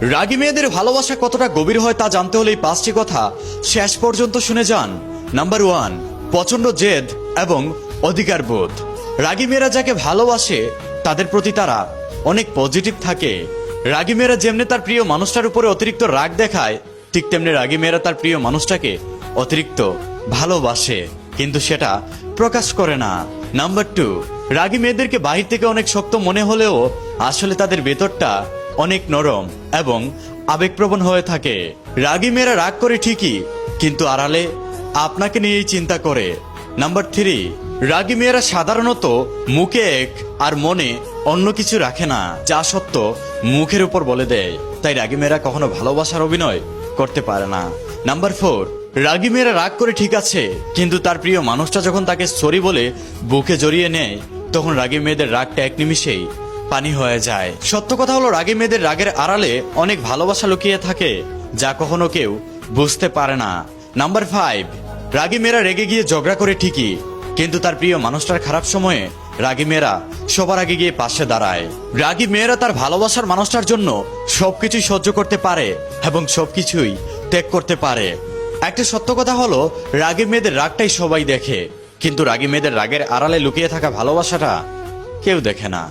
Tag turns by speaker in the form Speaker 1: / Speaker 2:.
Speaker 1: রাগী মেয়েদের ভালোবাসা কতটা গভীর হয় তা জানতে হলে এই 5টি কথা শেষ পর্যন্ত শুনে যান। নাম্বার 1, প্রচন্ড জেদ এবং অধিকার বোধ। রাগী মেয়েরা যাকে ভালোবাসে তাদের প্রতি তারা অনেক পজিটিভ থাকে। রাগী মেয়েরা যেমনি তার প্রিয় মানুষটার উপরে অতিরিক্ত রাগ দেখায়, ঠিক তেমনি রাগী মেয়েরা তার প্রিয় মানুষটাকে অতিরিক্ত ভালোবাসে, কিন্তু সেটা প্রকাশ করে না। নাম্বার 2, রাগী মেয়েদেরকে বাহির থেকে অনেক শক্ত মনে হলেও আসলে তাদের ভেতরটা অনেক নরম এবং আবেগপ্রবণ হয়ে থাকে। রাগী মেয়েরা রাগ করে ঠিকই, কিন্তু আড়ালে আপনাকে নিয়েই চিন্তা করে। নাম্বার 3, রাগী মেয়েরা সাধারণত মুখে এক আর মনে অন্য কিছু রাখে না, যা সত্য মুখের উপর বলে দেয়। তাই রাগী মেয়েরা কখনো ভালোবাসার অভিনয় করতে পারে না। নাম্বার 4, রাগী মেয়েরা রাগ করে ঠিক আছে, কিন্তু তার প্রিয় মানুষটা যখন তাকে সরি বলে বুকে জড়িয়ে নেয়, তখন রাগী মেয়েদের রাগটা এক নিমিষেই পানি হয়ে যায়। সত্য কথা হলো, রাগী মেয়েদের রাগের আড়ালে অনেক ভালোবাসা লুকিয়ে থাকে, যা কখনো কেউ বুঝতে পারে না। নাম্বার 5, রাগী মেয়েরা রেগে গিয়ে ঝগড়া করে ঠিকই, কিন্তু তার প্রিয় মানুষটার খারাপ সময়ে রাগী মেয়েরা সবার আগে গিয়ে পাশে দাঁড়ায়। রাগী মেয়েরা তার ভালোবাসার মানুষটার জন্য সবকিছুই সহ্য করতে পারে এবং সবকিছুই ত্যাগ করতে পারে। একটা সত্য কথা হলো, রাগী মেয়েদের রাগটাই সবাই দেখে, কিন্তু রাগী মেয়েদের রাগের আড়ালে লুকিয়ে থাকা ভালোবাসাটা কেউ দেখে না।